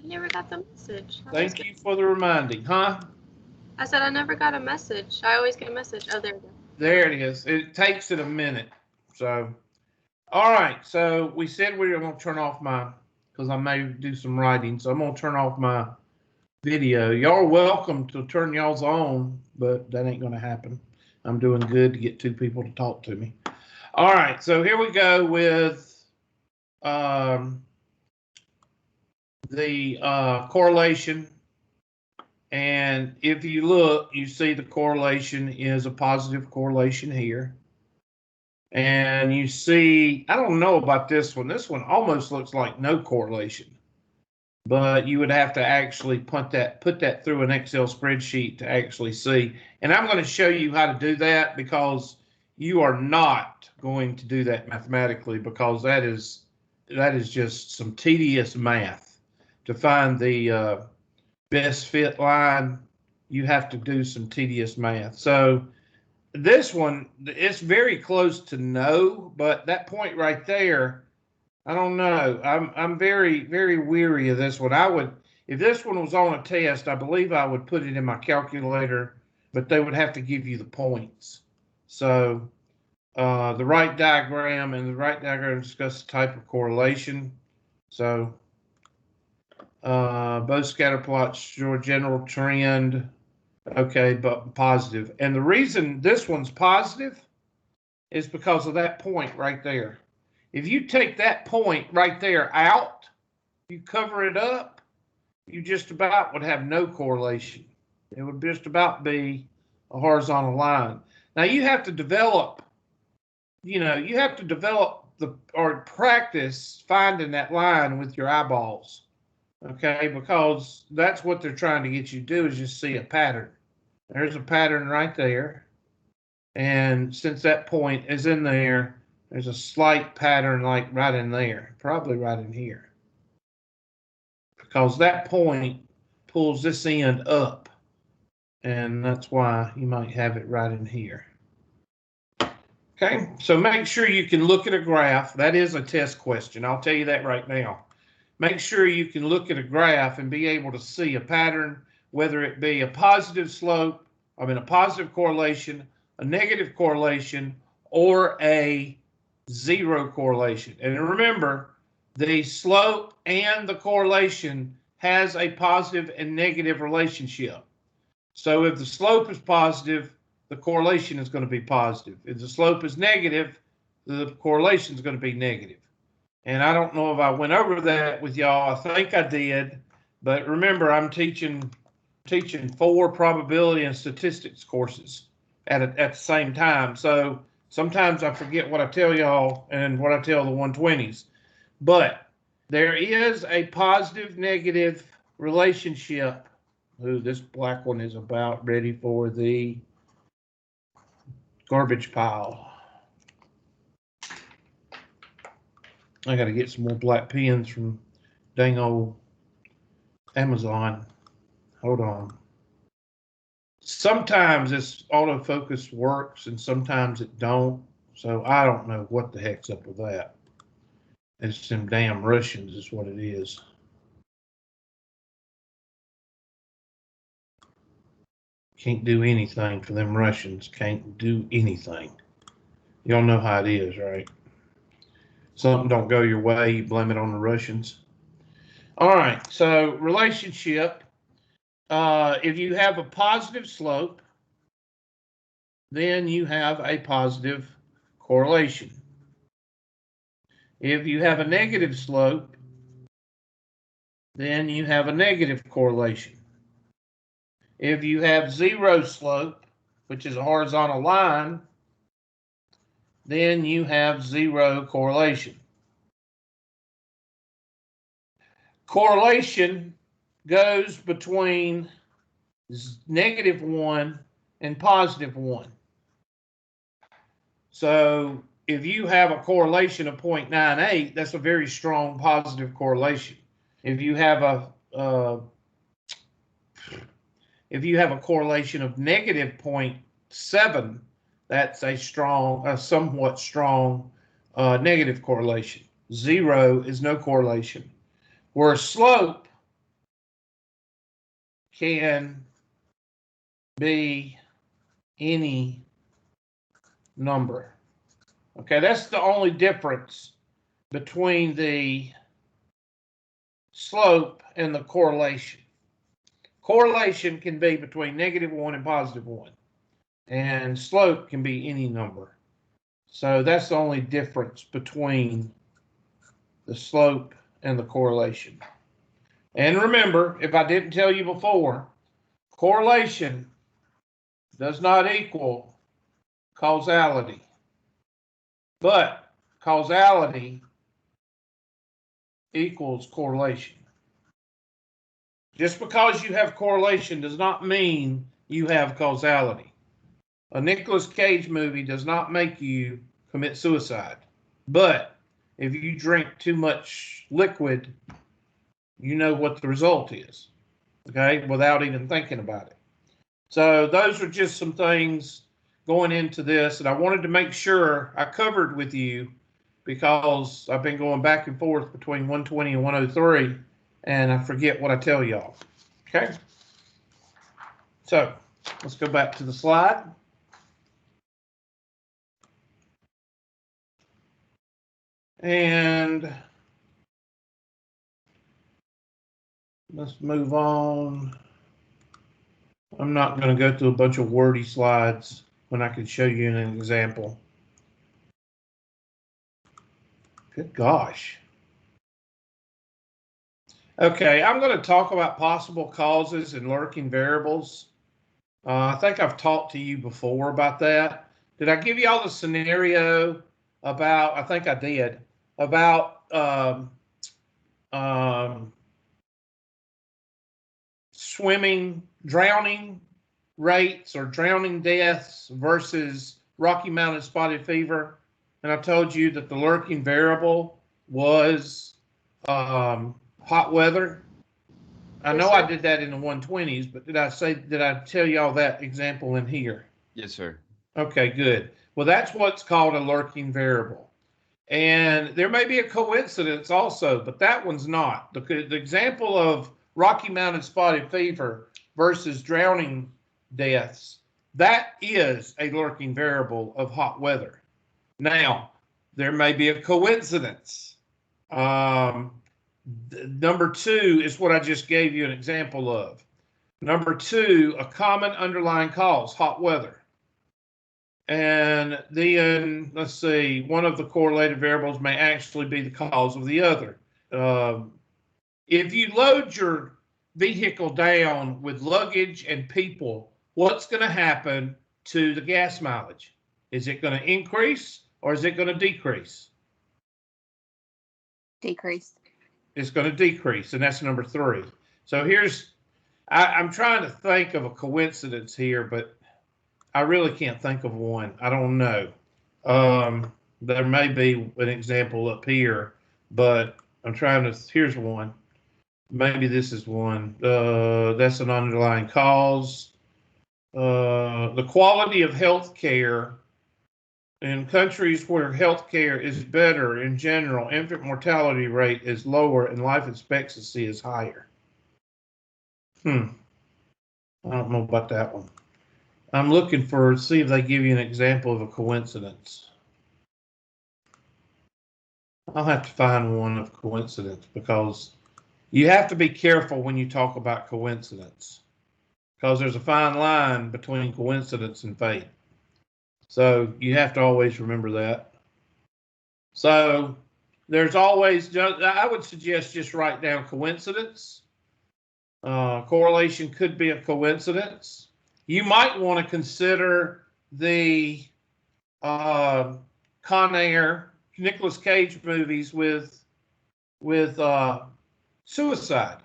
never got the message. Thank you for the reminding, huh? I said I never got a message. I always get a message. Oh, there we go. There it is. It takes it a minute. So, all right. So we said we were going to turn off my, because I may do some writing. So I'm going to turn off my video. Y'all are welcome to turn y'all's on, but that ain't going to happen. I'm doing good to get two people to talk to me. All right. So here we go with the correlation. And if you look, you see the correlation is a positive correlation here. And you see, I don't know about this one. This one almost looks like no correlation. But you would have to actually put that through an Excel spreadsheet to actually see. And I'm going to show you how to do that, because you are not going to do that mathematically, because that is just some tedious math. To find the best fit line, you have to do some tedious math. So this one, it's very close to no, but that point right there, I don't know. I'm very, very weary of this one. I would, if this one was on a test, I believe I would put it in my calculator, but they would have to give you the points. So the right diagram, and the right diagram discuss the type of correlation. So both scatter plots show a general trend. Okay, but positive. And the reason this one's positive is because of that point right there. If you take that point right there out, you cover it up, you just about would have no correlation. It would just about be a horizontal line. Now you have to develop, you have to develop or practice finding that line with your eyeballs. Okay, because that's what they're trying to get you to do, is just see a pattern. There's a pattern right there. And since that point is in there, there's a slight pattern like right in there, probably right in here. Because that point pulls this end up. And that's why you might have it right in here. Okay, so make sure you can look at a graph. That is a test question. I'll tell you that right now. Make sure you can look at a graph and be able to see a pattern, whether it be a positive slope, a positive correlation, a negative correlation, or a zero correlation. And remember, the slope and the correlation has a positive and negative relationship. So if the slope is positive, the correlation is going to be positive. If the slope is negative, the correlation is going to be negative. And I don't know if I went over that with y'all. I think I did. But remember, I'm teaching 4 probability and statistics courses at the same time. So sometimes I forget what I tell y'all and what I tell the 120s. But there is a positive negative relationship. Ooh, this black one is about ready for the garbage pile. I got to get some more black pens from dang old Amazon. Hold on. Sometimes this autofocus works and sometimes it don't. So I don't know what the heck's up with that. It's them damn Russians is what it is. Can't do anything for them Russians. Can't do anything. Y'all know how it is, right? Something don't go your way, you blame it on the Russians. All right, so relationship. If you have a positive slope, then you have a positive correlation. If you have a negative slope, then you have a negative correlation. If you have zero slope, which is a horizontal line, then you have zero correlation. Correlation goes between -1 and +1. So if you have a correlation of 0.98, that's a very strong positive correlation. If you have a correlation of -0.7, that's a somewhat strong negative correlation. 0 is no correlation. Where slope can be any number. Okay, that's the only difference between the slope and the correlation. Correlation can be between -1 and +1, and slope can be any number. So that's the only difference between the slope and the correlation. And remember, if I didn't tell you before, correlation does not equal causality, but causality equals correlation. Just because you have correlation does not mean you have causality. A Nicolas Cage movie does not make you commit suicide. But if you drink too much liquid, you know what the result is, okay, without even thinking about it. So those are just some things going into this, and I wanted to make sure I covered with you because I've been going back and forth between 120 and 103, and I forget what I tell y'all. Okay? So let's go back to the slide. And let's move on. I'm not going to go through a bunch of wordy slides when I can show you an example. Good gosh. Okay, I'm going to talk about possible causes and lurking variables. I think I've talked to you before about that. Did I give you all the scenario about, I think I did, about drowning rates or drowning deaths versus Rocky Mountain spotted fever? And I told you that the lurking variable was hot weather. I know I did that in the 120s, but did I tell y'all that example in here? Yes, sir. Okay, good. Well, that's what's called a lurking variable. And there may be a coincidence also, but that one's not. The example of Rocky Mountain spotted fever versus drowning deaths, that is a lurking variable of hot weather. Now, there may be a coincidence. Number two is what I just gave you an example of. Number two, a common underlying cause, hot weather. And then, let's see, one of the correlated variables may actually be the cause of the other. If you load your vehicle down with luggage and people, what's going to happen to the gas mileage? Is it going to increase or is it going to decrease? Decrease. It's going to decrease, and that's number three. So I'm trying to think of a coincidence here, but I really can't think of one. I don't know. There may be an example up here, but I'm trying to, here's one. Maybe this is one. That's an underlying cause. The quality of health care in countries where health care is better in general, infant mortality rate is lower and life expectancy is higher. I don't know about that one. I'm looking for, see if they give you an example of a coincidence. I'll have to find one of coincidence because you have to be careful when you talk about coincidence because there's a fine line between coincidence and fate. So you have to always remember that. So there's always, I would suggest just write down coincidence. Correlation could be a coincidence. You might want to consider the Con Air, Nicolas Cage movies with suicide.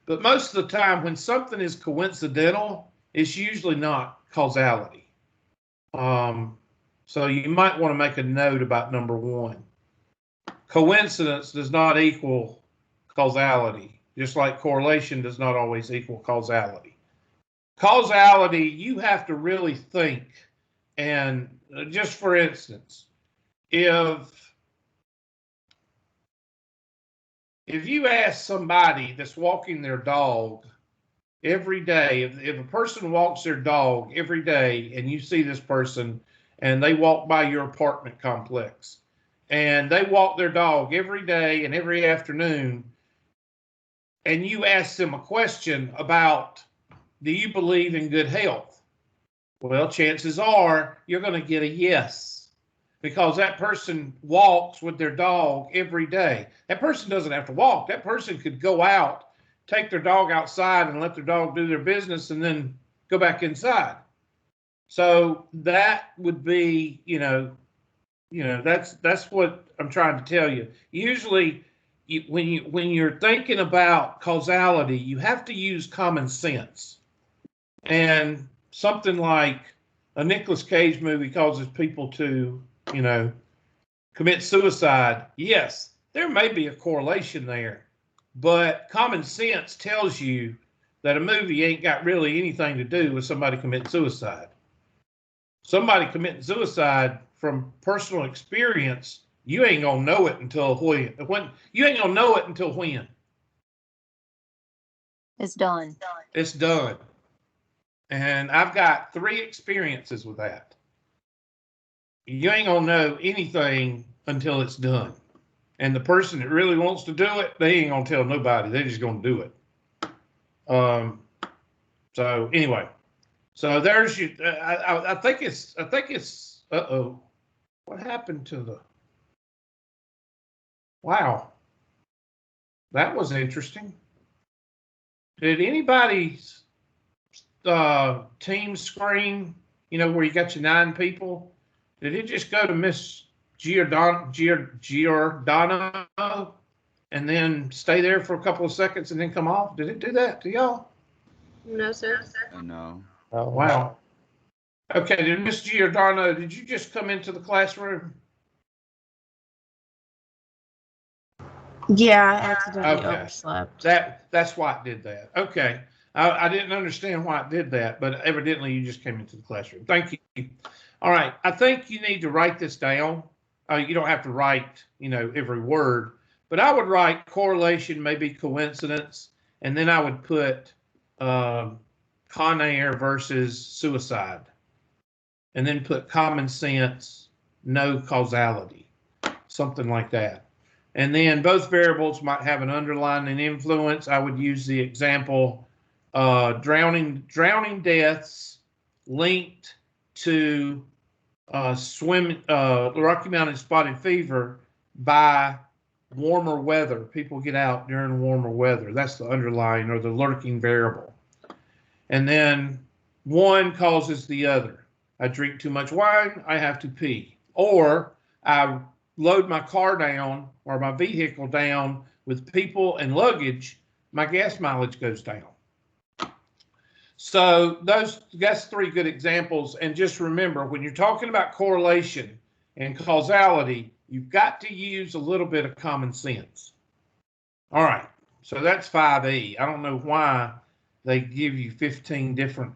But most of the time when something is coincidental, it's usually not causality. So you might want to make a note about number one. Coincidence does not equal causality, just like correlation does not always equal causality. Causality, you have to really think. And just for instance, if you ask somebody that's walking their dog every day, if a person walks their dog every day and you see this person and they walk by your apartment complex and they walk their dog every day and every afternoon, and you ask them a question about, do you believe in good health? Well, chances are you're going to get a yes, because that person walks with their dog every day. That person doesn't have to walk. That person could go out, take their dog outside and let their dog do their business and then go back inside. So that would be, that's what I'm trying to tell you. Usually when you're thinking about causality, you have to use common sense. And something like a Nicolas Cage movie causes people to, commit suicide. Yes, there may be a correlation there, but common sense tells you that a movie ain't got really anything to do with somebody committing suicide. Somebody committing suicide, from personal experience, you ain't gonna know it until when you ain't gonna know it until when It's done. it's done. And I've got 3 experiences with that. You ain't gonna know anything until it's done. And the person that really wants to do it, they ain't gonna tell nobody. They're just gonna do it. So anyway, so there's you. I think it's. Uh-oh. What happened to the? Wow. That was interesting. Did anybody's team screen, where you got your 9 people, did it just go to Miss Giordano and then stay there for a couple of seconds and then come off? Did it do that to y'all? No, sir. No. Oh, wow. Okay, did Miss Giordano, did you just come into the classroom? Yeah, I accidentally Okay. overslept. That's why it did that. Okay. I didn't understand why it did that, but evidently you just came into the classroom. Thank you. All right. I think you need to write this down. You don't have to write, every word, but I would write correlation, maybe coincidence, and then I would put Con Air versus suicide, and then put common sense, no causality, something like that. And then both variables might have an underlying influence. I would use the example, drowning deaths linked to Rocky Mountain spotted fever by warmer weather. People get out during warmer weather. That's the underlying or the lurking variable. And then one causes the other. I drink too much wine, I have to pee. Or I load my car down or my vehicle down with people and luggage, my gas mileage goes down. So that's 3 good examples. And just remember, when you're talking about correlation and causality, you've got to use a little bit of common sense. All right, so that's 5E. I don't know why they give you 15 different.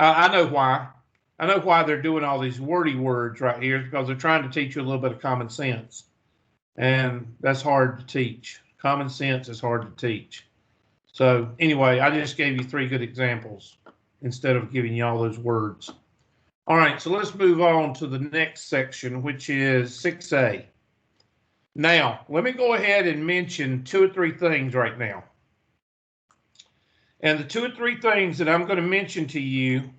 I know why. I know why they're doing all these wordy words right here, because they're trying to teach you a little bit of common sense. And that's hard to teach. Common sense is hard to teach. So anyway, I just gave you 3 good examples instead of giving you all those words. All right, so let's move on to the next section, which is 6A. Now, let me go ahead and mention 2 or 3 things right now. And the 2 or 3 things that I'm going to mention to you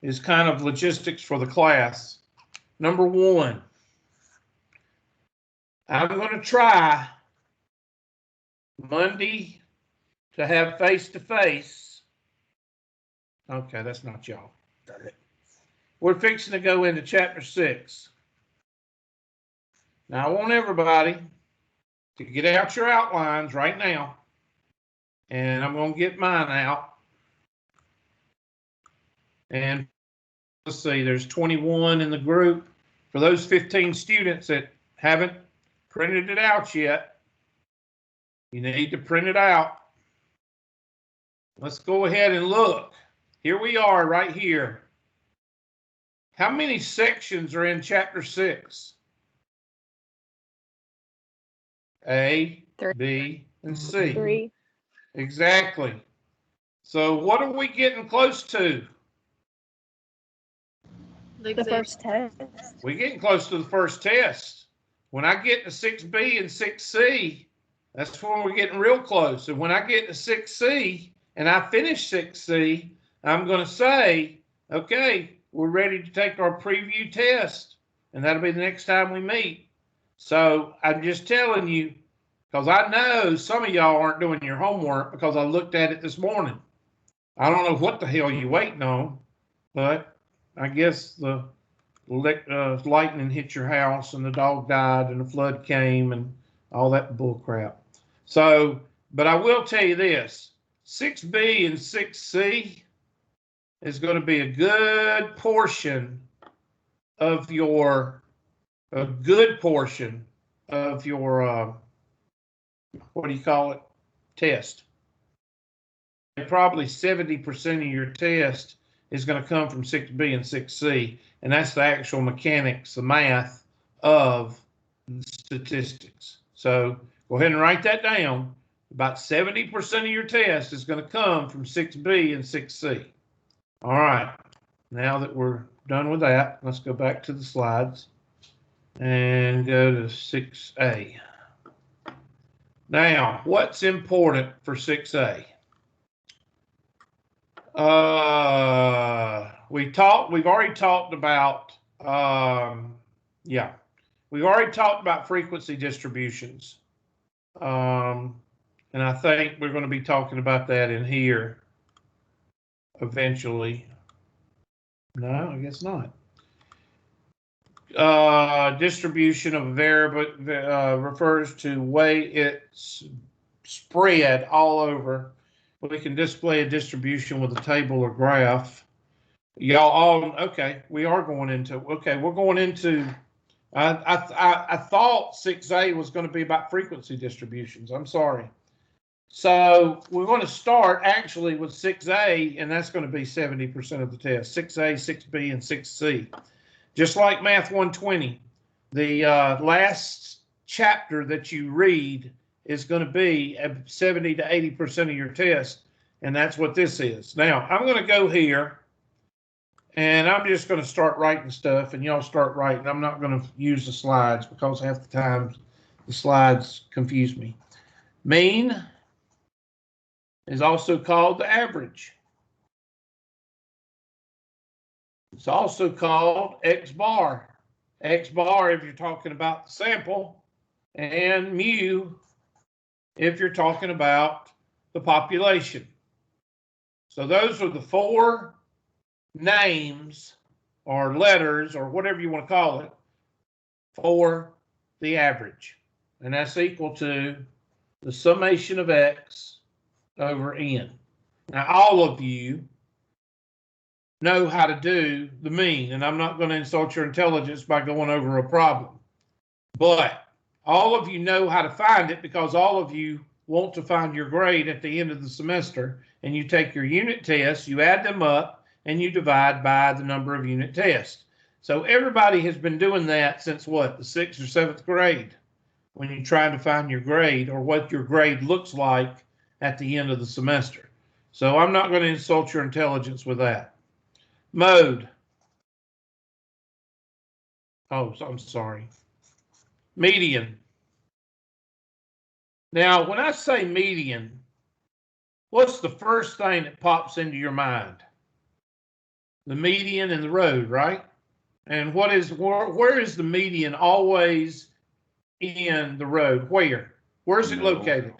is kind of logistics for the class. Number 1, I'm going to try Monday to have face-to-face. Okay, that's not y'all. Darn it. We're fixing to go into chapter 6. Now, I want everybody to get out your outlines right now. And I'm going to get mine out. And let's see, there's 21 in the group. For those 15 students that haven't printed it out yet, you need to print it out. Let's go ahead and look. Here we are right here. How many sections are in chapter 6? A, 3. B, and C. 3. Exactly. So what are we getting close to? The first test. We're getting close to the first test. When I get to 6B and 6C, that's when we're getting real close. And when I get to 6C and I finish 6C, I'm going to say, okay, we're ready to take our preview test. And that'll be the next time we meet. So I'm just telling you, because I know some of y'all aren't doing your homework because I looked at it this morning. I don't know what the hell you're waiting on, but I guess the lightning hit your house and the dog died and the flood came and all that bull crap. So, but I will tell you this, 6B and 6C is going to be a good portion of your, what do you call it, test. Probably 70% of your test is going to come from 6B and 6C, and that's the actual mechanics, the math of statistics. So go ahead and write that down. About 70% of your test is going to come from 6B and 6C. All right, now that we're done with that, let's go back to the slides and go to 6A. Now, what's important for 6A? We've already talked about, we've already talked about frequency distributions. And I think we're going to be talking about that in here eventually. No, I guess not. Distribution of a variable refers to way it's spread all over. We can display a distribution with a table or graph. Y'all all, okay, we are going into, okay, we're going into, I thought 6A was going to be about frequency distributions. I'm sorry. So we're going to start actually with 6A, and that's going to be 70% of the test, 6A, 6B, and 6C. Just like Math 120, the last chapter that you read is going to be 70 to 80% of your test, and that's what this is. Now, I'm going to go here, and I'm just going to start writing stuff, and y'all start writing. I'm not going to use the slides because half the time the slides confuse me. Mean is also called the average. It's also called X bar. X bar if you're talking about the sample, and mu if you're talking about the population. So those are the four names or letters or whatever you want to call it for the average. And that's equal to the summation of X over N. Now, all of you know how to do the mean, and I'm not going to insult your intelligence by going over a problem. But all of you know how to find it because all of you want to find your grade at the end of the semester, and you take your unit tests, you add them up, and you divide by the number of unit tests. So everybody has been doing that since what, the 6th or 7th grade, when you're trying to find your grade or what your grade looks like at the end of the semester. So I'm not going to insult your intelligence with that. Mode. Oh, I'm sorry. Median. Now, when I say median, what's the first thing that pops into your mind? The median and the road, right? And where is the median always in the road? Where? Where's it located?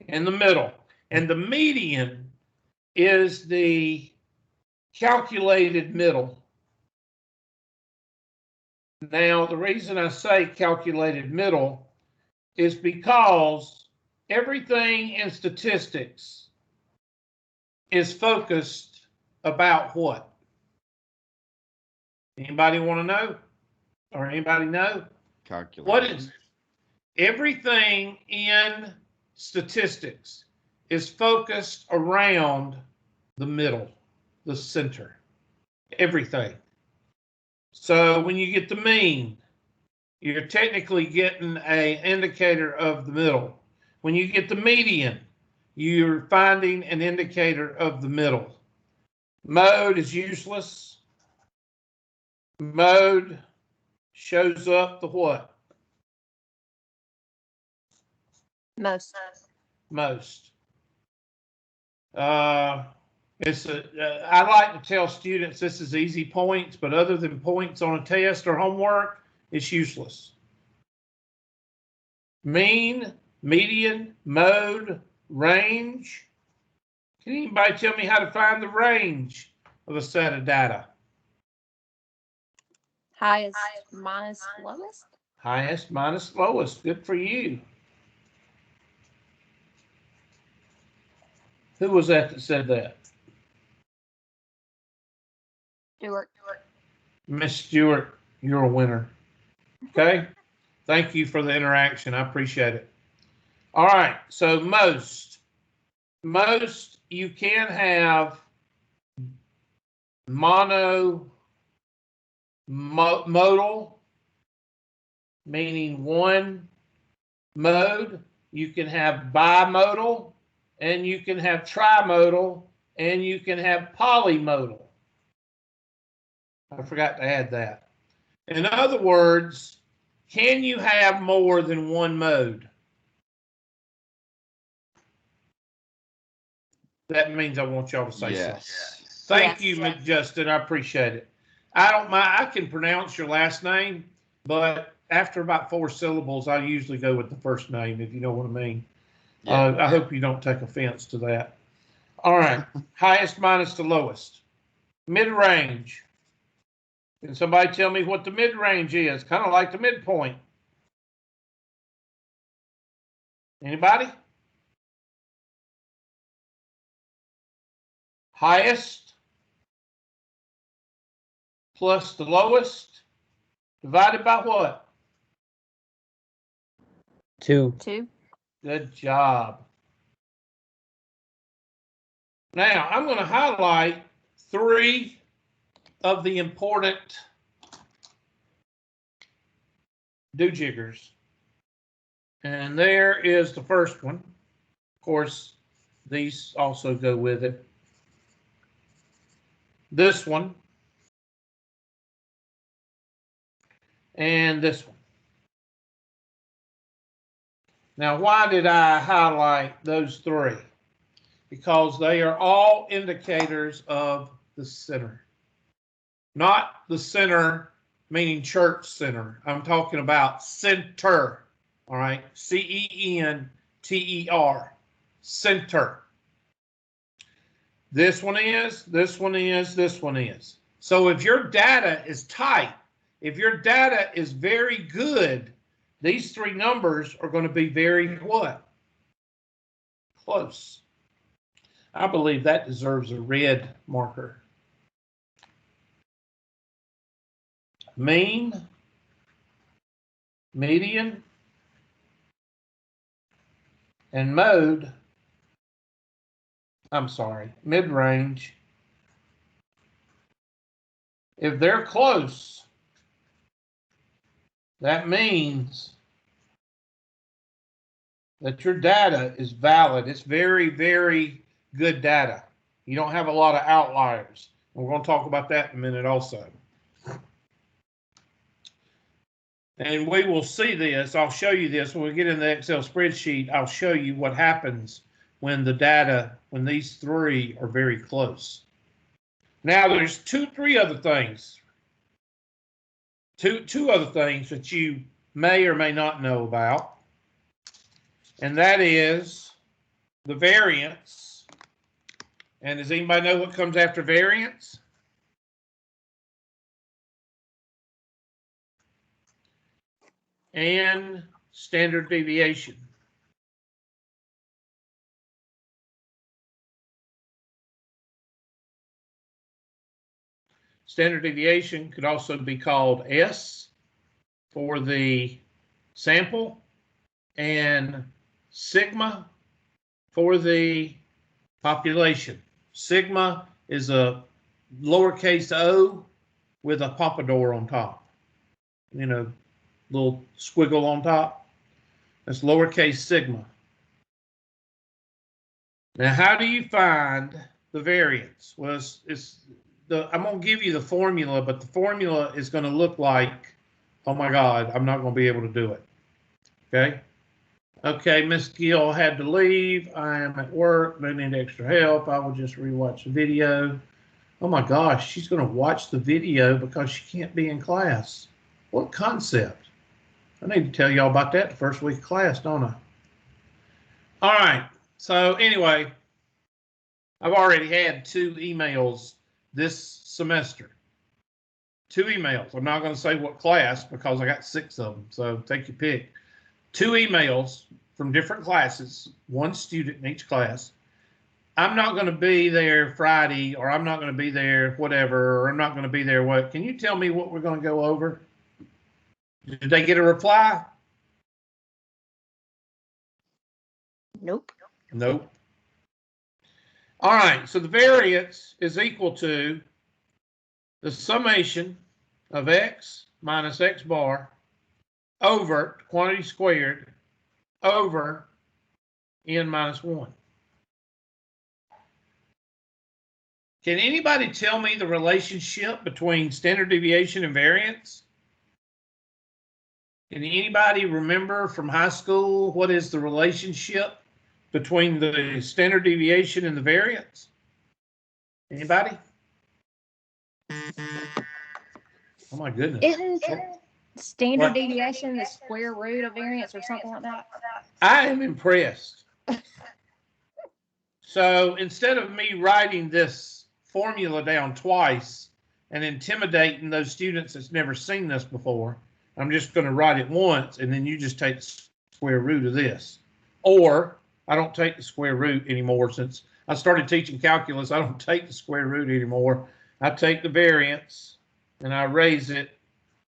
In the middle. And the median is the calculated middle. Now, the reason I say calculated middle is because everything in statistics is focused about what? Anybody want to know? Or anybody know? Calculated. What is everything in statistics is focused around the middle, the center, everything. So when you get the mean, you're technically getting an indicator of the middle. When you get the median, you're finding an indicator of the middle. Mode is useless. Mode shows up the what? Most. Most. I like to tell students this is easy points, but other than points on a test or homework, it's useless. Mean, median, mode, range. Can anybody tell me how to find the range of a set of data? Highest minus lowest. Highest minus lowest. Good for you. Who was that said that? Stewart. Miss Stewart, you're a winner. Okay? Thank you for the interaction. I appreciate it. All right. So most you can have modal, meaning one mode. You can have bimodal, and you can have trimodal, and you can have polymodal. I forgot to add that. In other words, can you have more than one mode? That means I want y'all to say something. Thank you, Justin. I appreciate it. I don't mind. I can pronounce your last name, but after about 4 syllables, I usually go with the first name, if you know what I mean. Yeah. I hope you don't take offense to that. All right. Highest minus the lowest. Mid-range. Can somebody tell me what the mid-range is? Kind of like the midpoint. Anybody? Highest plus the lowest divided by what? 2. Good job. Now, I'm going to highlight 3 of the important do-jiggers. And there is the first one. Of course, these also go with it. This one. And this one. Now, why did I highlight those 3? Because they are all indicators of the center. Not the center, meaning church center. I'm talking about center. All right, C-E-N-T-E-R, center. This one is, this one is, this one is. So if your data is tight, if your data is very good, these 3 numbers are going to be very what? Close. I believe that deserves a red marker. Mean, median, and mode, I'm sorry, mid-range. If they're close, that means that your data is valid. It's very, very good data. You don't have a lot of outliers. We're going to talk about that in a minute also. And we will see this. I'll show you this when we get in the Excel spreadsheet. I'll show you what happens when the data, when these 3 are very close. Now there's 3 other things. Two other things that you may or may not know about. And that is the variance. And does anybody know what comes after variance? And standard deviation. Standard deviation could also be called S for the sample and sigma for the population. Sigma is a lowercase o with a pompadour on top. You know, little squiggle on top. That's lowercase sigma. Now, how do you find the variance? Well, I'm going to give you the formula, but the formula is going to look like, oh my God, I'm not going to be able to do it. Okay. Okay, Miss Gill had to leave. I am at work. They need extra help. I will just rewatch the video. Oh my gosh, she's going to watch the video because she can't be in class. What concept? I need to tell y'all about that the first week of class, don't I? All right. So anyway, I've already had 2 emails this semester. 2 emails. I'm not going to say what class because I got 6 of them. So take your pick. 2 emails from different classes, 1 student in each class. I'm not going to be there Friday, or I'm not going to be there whatever, or I'm not going to be there what. Can you tell me what we're going to go over? Did they get a reply? Nope. Nope. All right, so the variance is equal to the summation of x minus x bar over quantity squared over n minus 1. Can anybody tell me the relationship between standard deviation and variance? Can anybody remember from high school what is the relationship between the standard deviation and the variance? Anybody? Oh my goodness. Isn't standard What? deviation the square root of variance or something like that? I am impressed. So instead of me writing this formula down twice and intimidating those students that's never seen this before, I'm just going to write it once, and then you just take the square root of this. Or I don't take the square root anymore. Since I started teaching calculus, I don't take the square root anymore. I take the variance and I raise it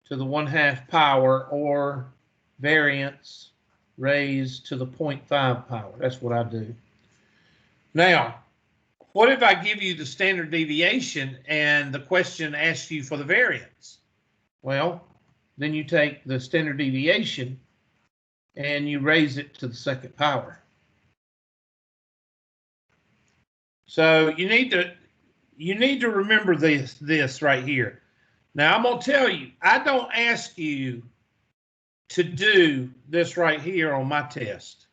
to the 1/2 power, or variance raised to the 0.5 power. That's what I do. Now, what if I give you the standard deviation and the question asks you for the variance? Well, then you take the standard deviation and you raise it to the 2nd power. So you need to remember this right here. Now I'm going to tell you, I don't ask you to do this right here on my test,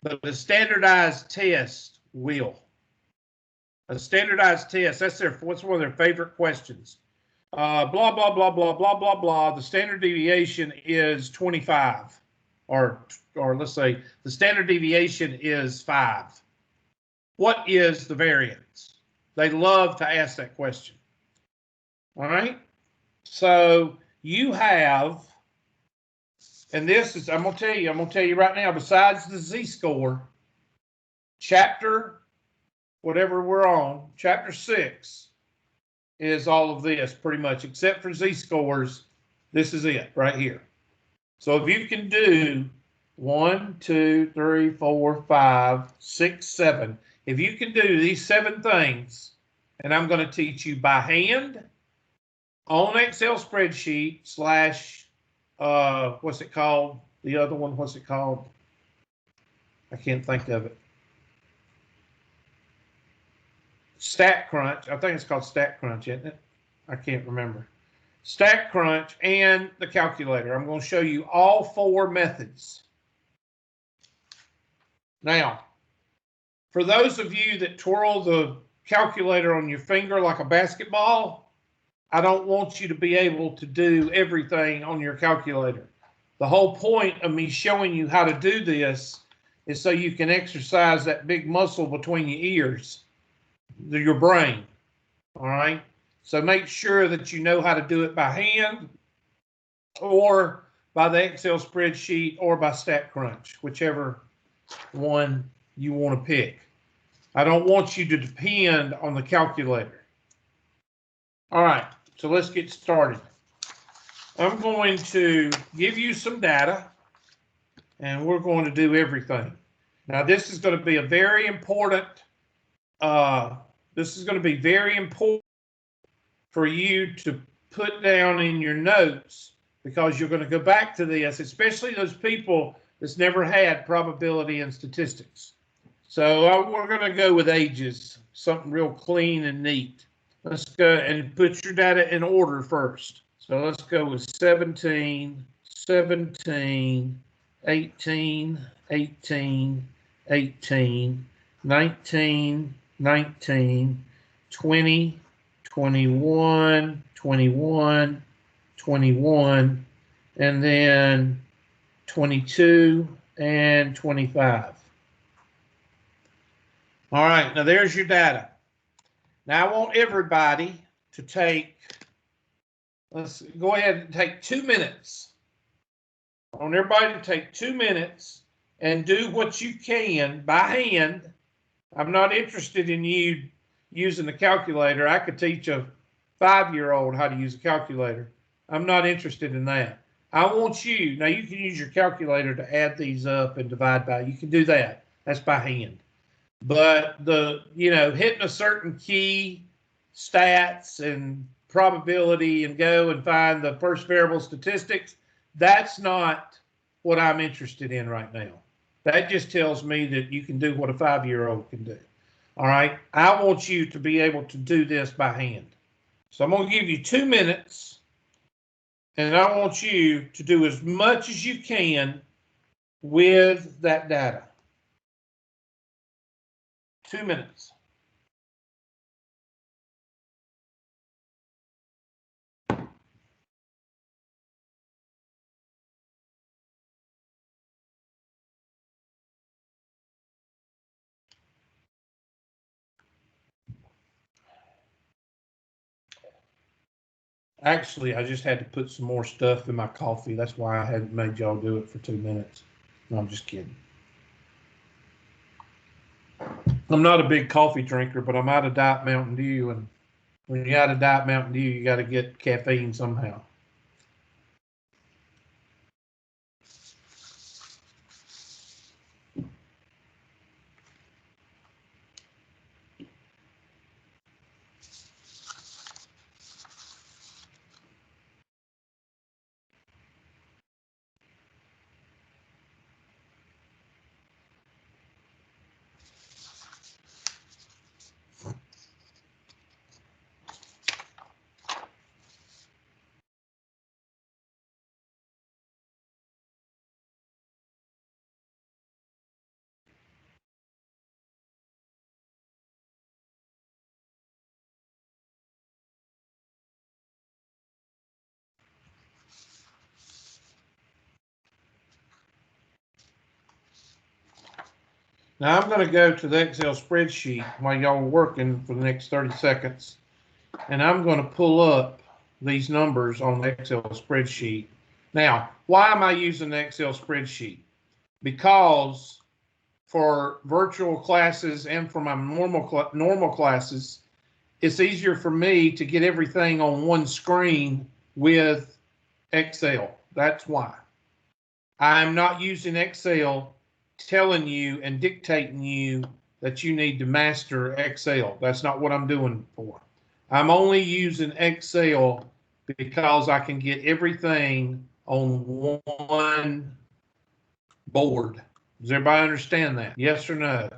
but the standardized test will. A standardized test, what's one of their favorite questions. Blah, blah, blah, blah, blah, blah, blah. The standard deviation is 25. Or let's say the standard deviation is 5. What is the variance? They love to ask that question. All right. So you have, and this is, I'm going to tell you right now, besides the Z-score, chapter, whatever we're on, chapter 6 is all of this pretty much, except for Z-scores. This is it right here. So if you can do 1, 2, 3, 4, 5, 6, 7, if you can do these 7 things, and I'm going to teach you by hand on Excel spreadsheet slash, what's it called? The other one, what's it called? I can't think of it. Stat Crunch. I think it's called Stat Crunch, isn't it? I can't remember. Stat Crunch and the calculator. I'm going to show you all 4 methods. Now, for those of you that twirl the calculator on your finger like a basketball, I don't want you to be able to do everything on your calculator. The whole point of me showing you how to do this is so you can exercise that big muscle between your ears, your brain. All right. So make sure that you know how to do it by hand or by the Excel spreadsheet or by StatCrunch, whichever one you want to pick. I don't want you to depend on the calculator. All right, so let's get started. I'm going to give you some data and we're going to do everything. Now, this is going to be a very important, for you to put down in your notes, because you're going to go back to this, especially those people that's never had probability and statistics. So we're going to go with ages, something real clean and neat. Let's go and put your data in order first. So let's go with 17, 17, 18, 18, 18, 19, 19, 20, 21, 21, 21, and then 22 and 25. All right, now there's your data. Now I want everybody to take, let's go ahead and take 2 minutes. I want everybody to take 2 minutes and do what you can by hand. I'm not interested in you using the calculator. I could teach a 5-year-old how to use a calculator. I'm not interested in that. I want you, now you can use your calculator to add these up and divide by, you can do that. That's by hand. But hitting a certain key, stats and probability and go and find the first variable statistics, that's not what I'm interested in right now. That just tells me that you can do what a 5-year-old can do. All right. I want you to be able to do this by hand. So I'm going to give you 2 minutes, and I want you to do as much as you can with that data. 2 minutes. Actually, I just had to put some more stuff in my coffee. That's why I hadn't made y'all do it for 2 minutes. No, I'm just kidding. I'm not a big coffee drinker, but I'm out of Diet Mountain Dew, and when you're out of Diet Mountain Dew, you got to get caffeine somehow. Now I'm going to go to the Excel spreadsheet while y'all are working for the next 30 seconds, and I'm going to pull up these numbers on the Excel spreadsheet. Now, why am I using the Excel spreadsheet? Because for virtual classes and for my normal classes, it's easier for me to get everything on one screen with Excel. That's why. I'm not using Excel telling you and dictating you that you need to master Excel. That's not what I'm doing for. I'm only using Excel because I can get everything on one board. Does everybody understand that? Yes or no?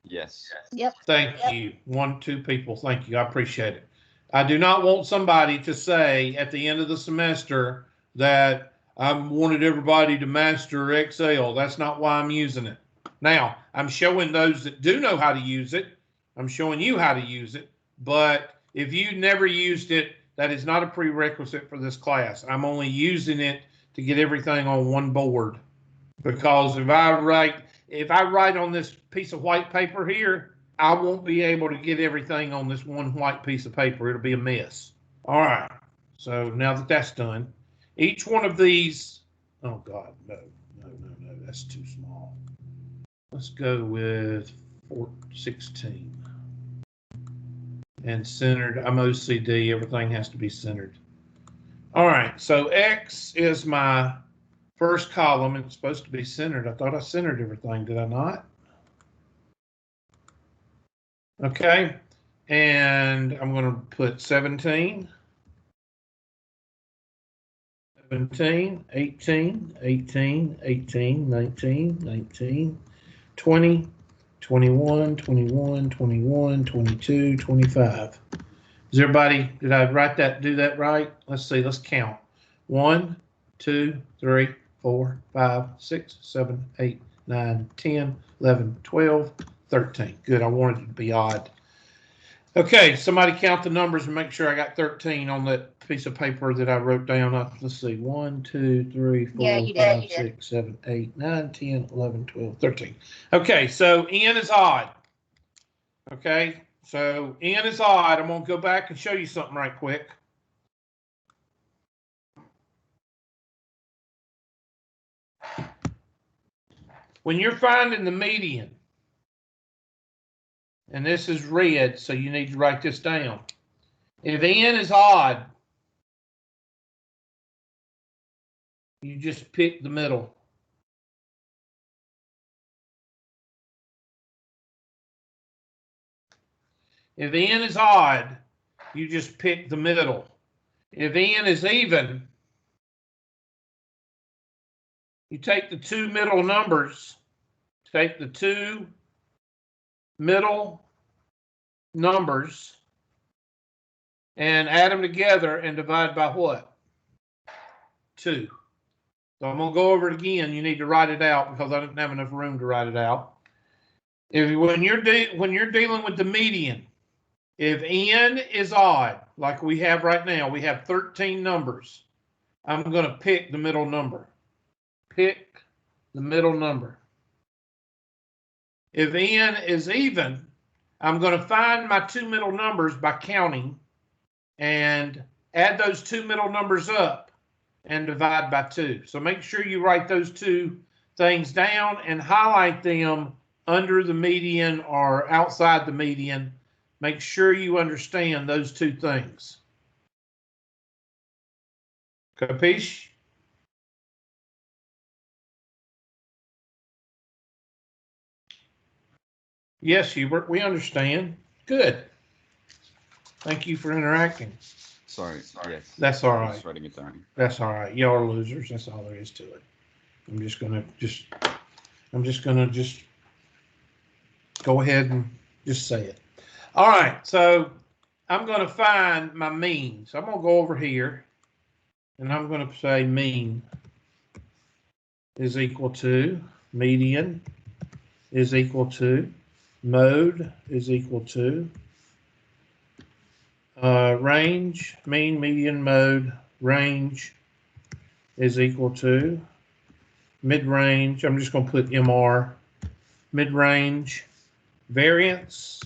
Yes. Yep. Thank you. 1, 2 people. Thank you. I appreciate it. I do not want somebody to say at the end of the semester that I wanted everybody to master Excel. That's not why I'm using it. Now, I'm showing those that do know how to use it. I'm showing you how to use it. But if you never used it, that is not a prerequisite for this class. I'm only using it to get everything on one board. Because if I write on this piece of white paper here, I won't be able to get everything on this one white piece of paper. It'll be a mess. All right. So now that that's done, each one of these, oh God, no, that's too small. Let's go with 16. And centered, I'm OCD, everything has to be centered. All right, so X is my first column, and it's supposed to be centered. I thought I centered everything, did I not? Okay, and I'm going to put 17, 17, 18, 18, 18, 19, 19, 20, 21, 21, 21, 22, 25. Is everybody, did I do that right? Let's see, let's count. 1, 2, 3, 4, 5, 6, 7, 8, 9, 10, 11, 12, 13. Good, I wanted it to be odd. Okay, somebody count the numbers and make sure I got 13 on that piece of paper that I wrote down. Let's see, 1, 2, 3, 4, Yeah, you 5, did. 6, 7, 8, 9, 10, 11, 12, 13. Okay, so n is odd. Okay, so n is odd. I'm going to go back and show you something right quick. When you're finding the median, and this is red, so you need to write this down. If n is odd, you just pick the middle. If n is odd, you just pick the middle. If n is even, you take the two middle numbers, take the two middle numbers and add them together and divide by what? 2. So I'm going to go over it again. You need to write it out because I didn't have enough room to write it out. When you're dealing with the median, if n is odd, like we have right now, we have 13 numbers. I'm going to pick the middle number. Pick the middle number. If n is even, I'm going to find my two middle numbers by counting and add those two middle numbers up and divide by 2. So make sure you write those two things down and highlight them under the median or outside the median. Make sure you understand those two things. Capiche? Yes, Hubert, we understand. Good. Thank you for interacting. Sorry. Yes. That's all I'm right. just writing it down. That's all right. Y'all are losers. That's all there is to it. I'm just gonna go ahead and just say it. All right. So I'm gonna find my mean. So I'm gonna go over here and I'm gonna say mean is equal to median is equal to mode is equal to range, mean, median, mode, range is equal to mid-range. I'm just going to put MR, mid-range, variance,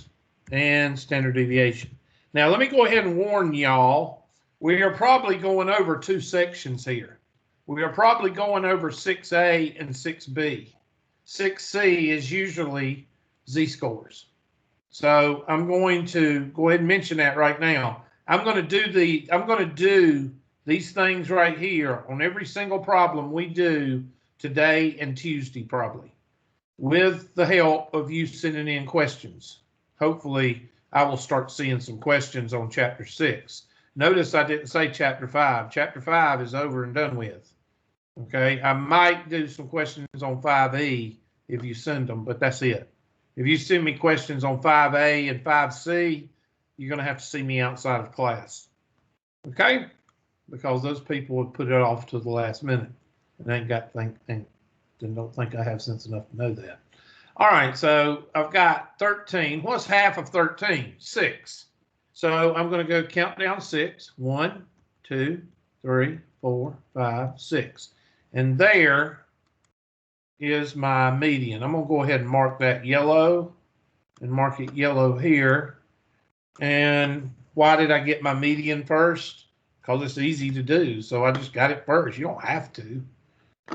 and standard deviation. Now, let me go ahead and warn y'all, we are probably going over two sections here. We are probably going over 6A and 6B. 6C is usually z-scores. So I'm going to go ahead and mention that right now. I'm going to do these things right here on every single problem we do today and Tuesday probably, with the help of you sending in questions. Hopefully I will start seeing some questions on chapter 6. Notice I didn't say chapter 5. Chapter 5 is over and done with. Okay, I might do some questions on 5E if you send them, but that's it. If you send me questions on 5A and 5C, you're going to have to see me outside of class. Okay? Because those people would put it off to the last minute and ain't got don't think I have sense enough to know that. All right, so I've got 13. What's half of 13? 6. So I'm going to go count down 6. 1, 2, 3, 4, 5, 6. And there is my median. I'm going to go ahead and mark that yellow and mark it yellow here. And why did I get my median first? Because it's easy to do. So I just got it first. You don't have to.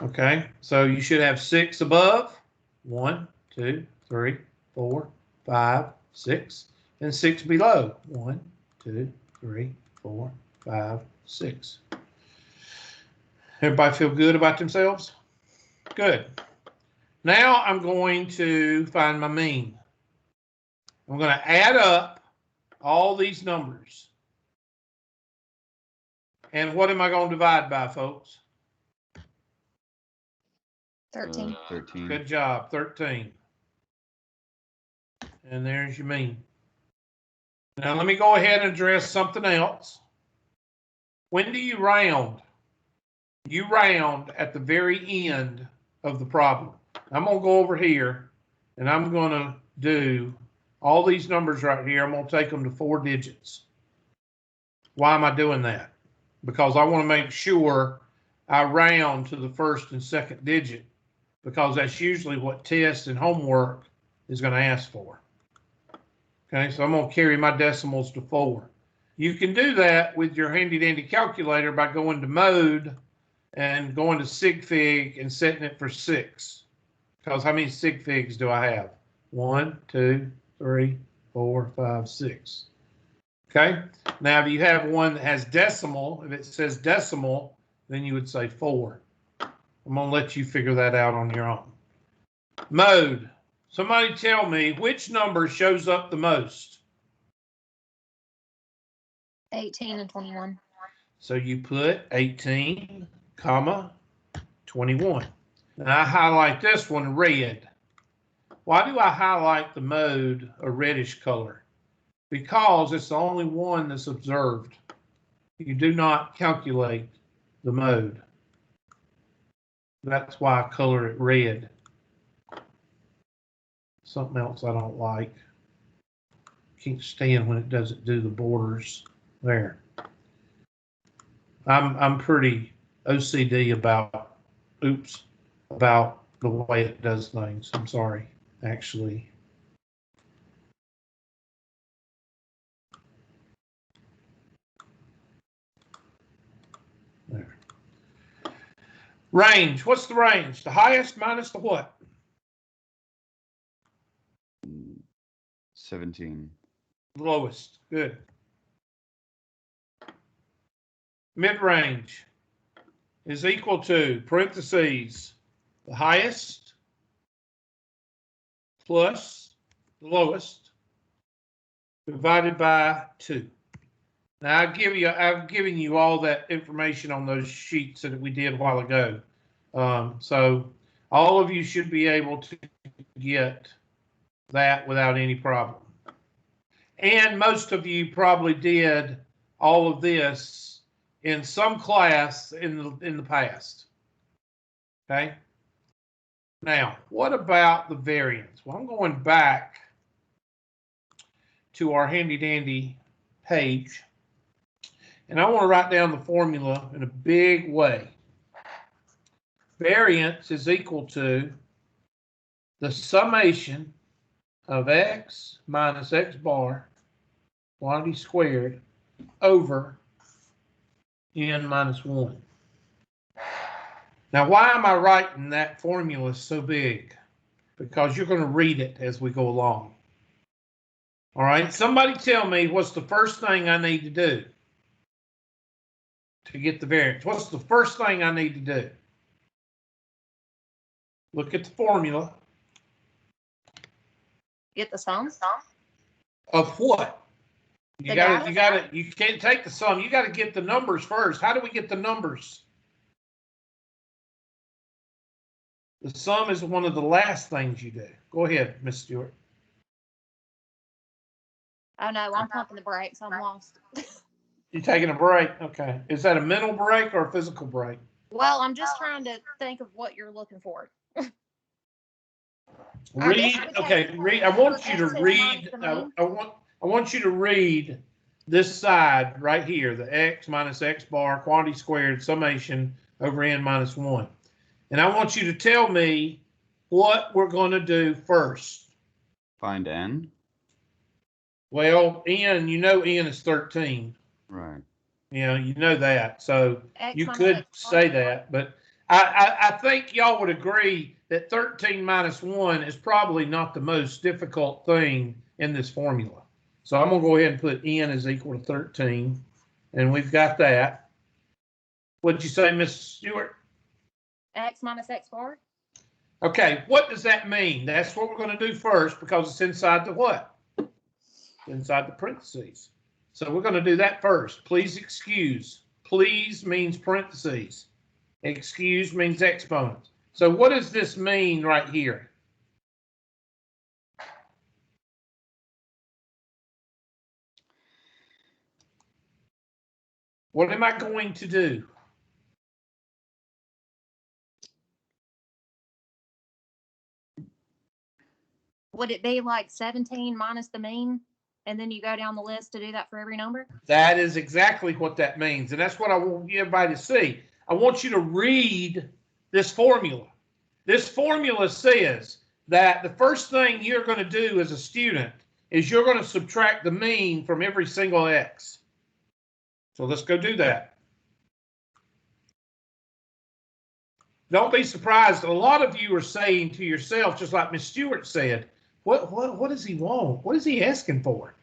Okay. So you should have 6 above. 1, 2, 3, 4, 5, 6. And 6 below. 1, 2, 3, 4, 5, 6. Everybody feel good about themselves? Good. Now I'm going to find my mean. I'm going to add up all these numbers. And what am I going to divide by, folks? 13. 13. Good job, 13. And there's your mean. Now let me go ahead and address something else. When do you round? You round at the very end of the problem. I'm going to go over here and I'm going to do all these numbers right here. I'm going to take them to 4 digits. Why am I doing that? Because I want to make sure I round to the first and second digit, because that's usually what tests and homework is going to ask for. Okay, so I'm going to carry my decimals to 4. You can do that with your handy dandy calculator by going to mode and going to sig fig and setting it for 6. Because how many sig figs do I have? 1, 2, 3, 4, 5, 6. Okay, now if you have one that has decimal, if it says decimal, then you would say 4. I'm going to let you figure that out on your own. Mode. Somebody tell me which number shows up the most. 18 and 21. So you put 18, comma, 21. Now I highlight this one red. Why do I highlight the mode a reddish color? Because it's the only one that's observed. You do not calculate the mode. That's why I color it red. Something else I don't like. Can't stand when it doesn't do the borders there. I'm pretty OCD about the way it does things. I'm sorry, actually. There. Range. What's the range? The highest minus the what? 17. The lowest. Good. Mid-range is equal to, parentheses, the highest plus the lowest divided by 2. Now I've given you all that information on those sheets that we did a while ago. So all of you should be able to get that without any problem. And most of you probably did all of this in some class in the past. Okay. Now, what about the variance? Well, I'm going back to our handy dandy page, and I want to write down the formula in a big way. Variance is equal to the summation of x minus x bar quantity squared over n minus 1. Now, why am I writing that formula so big? Because you're going to read it as we go along. All right, somebody tell me what's the first thing I need to do to get the variance. What's the first thing I need to do? Look at the formula. Get the sum. Of what? You can't take the sum. You got to get the numbers first. How do we get the numbers? The sum is one of the last things you do. Go ahead, Miss Stewart. Oh no, I'm pumping the brakes. I'm lost. You taking a break? Okay. Is that a mental break or a physical break? Well, I'm just trying to think of what you're looking for. Read. Okay. Read. I want you to read. I want you to read this side right here. The x minus x bar quantity squared summation over n minus 1. And I want you to tell me what we're going to do first. Find n. Well, n, you know n is 13. Right. You know that. So X you minus could X say bar. that. But I think y'all would agree that 13 minus 1 is probably not the most difficult thing in this formula. So I'm going to go ahead and put n is equal to 13. And we've got that. What'd you say, Miss Stewart? X minus X bar. Okay, what does that mean? That's what we're going to do first because it's inside the what? Inside the parentheses. So we're going to do that first. Please excuse. Please means parentheses. Excuse means exponents. So what does this mean right here? What am I going to do? Would it be like 17 minus the mean? And then you go down the list to do that for every number? That is exactly what that means. And that's what I want everybody to see. I want you to read this formula. This formula says that the first thing you're going to do as a student is you're going to subtract the mean from every single x. So let's go do that. Don't be surprised. A lot of you are saying to yourself, just like Miss Stewart said, what does he want? What is he asking for?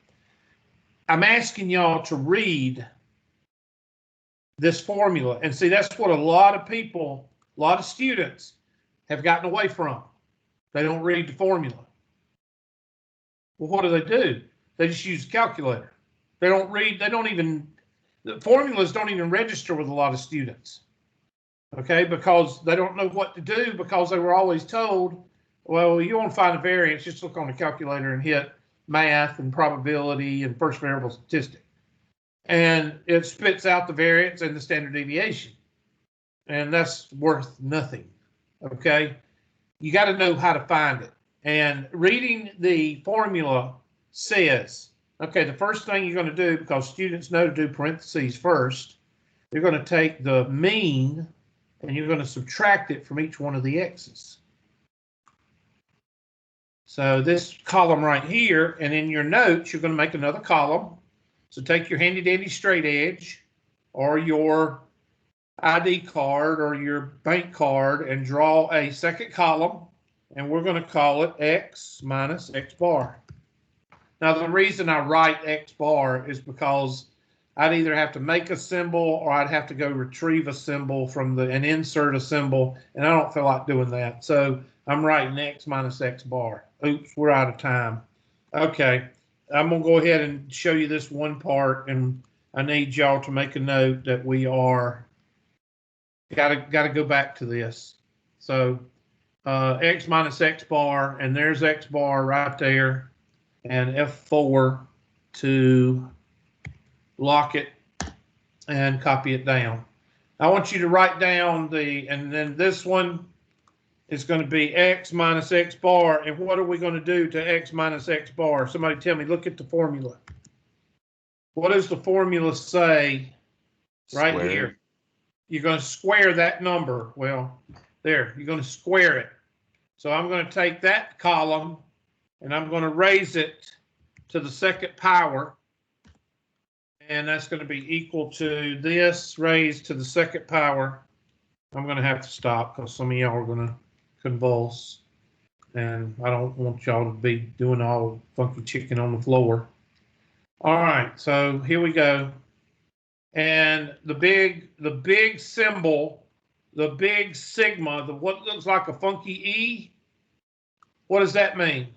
I'm asking y'all to read this formula. And see, that's what a lot of people, a lot of students have gotten away from. They don't read the formula. Well, what do? They just use a calculator. They don't read, the formulas don't even register with a lot of students. Okay, because they don't know what to do because they were always told, well, you want to find a variance, just look on the calculator and hit math and probability and first variable statistic. And it spits out the variance and the standard deviation. And that's worth nothing. Okay, you got to know how to find it. And reading the formula says, okay, the first thing you're going to do, because students know to do parentheses first, you're going to take the mean and you're going to subtract it from each one of the x's. So this column right here, and in your notes, you're going to make another column. So take your handy dandy straight edge or your ID card or your bank card and draw a second column, and we're going to call it x minus x bar. Now, the reason I write x bar is because I'd either have to make a symbol or I'd have to go retrieve a symbol from and insert a symbol, and I don't feel like doing that. So I'm writing x minus x bar. Oops, we're out of time. Okay, I'm going to go ahead and show you this one part, and I need y'all to make a note that we are got to go back to this. So x minus x bar, and there's x bar right there, and F4 to lock it and copy it down. I want you to write down and then this one is going to be x minus x bar. And what are we going to do to x minus x bar? Somebody tell me, look at the formula. What does the formula say right Square. here? You're going to square that number. Well, there, you're going to square it. So I'm going to take that column and I'm going to raise it to the second power. And that's going to be equal to this raised to the second power. I'm going to have to stop because some of y'all are going to convulse. And I don't want y'all to be doing all funky chicken on the floor. All right, so here we go. And the big symbol, the big sigma, what looks like a funky E, what does that mean?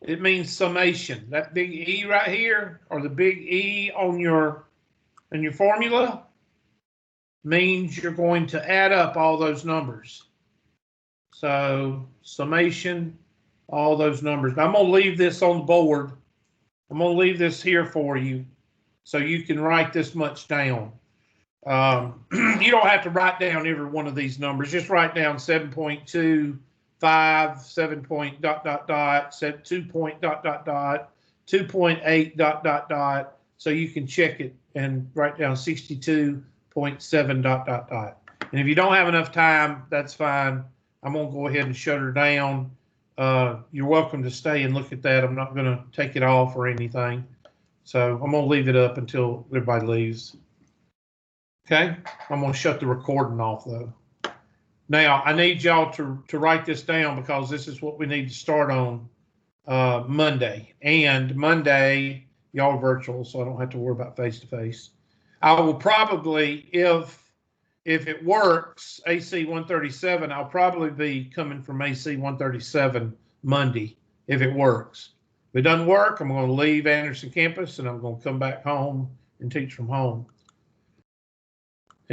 It means summation. That big E right here, or the big E on your formula, means you're going to add up all those numbers. So summation, all those numbers. Now, I'm going to leave this on the board. I'm going to leave this here for you so you can write this much down. You don't have to write down every one of these numbers. Just write down 7.2. 5, 7 point dot dot dot, 2 point dot dot dot, 2.8 dot dot dot, so you can check it and write down 62.7 dot dot dot. And if you don't have enough time, that's fine. I'm going to go ahead and shut her down. You're welcome to stay and look at that. I'm not going to take it off or anything. So I'm going to leave it up until everybody leaves. Okay? I'm going to shut the recording off, though. Now, I need y'all to write this down because this is what we need to start on Monday. And Monday, y'all are virtual, so I don't have to worry about face-to-face. I will probably, if it works, AC 137, I'll probably be coming from AC 137 Monday, if it works. If it doesn't work, I'm going to leave Anderson campus, and I'm going to come back home and teach from home.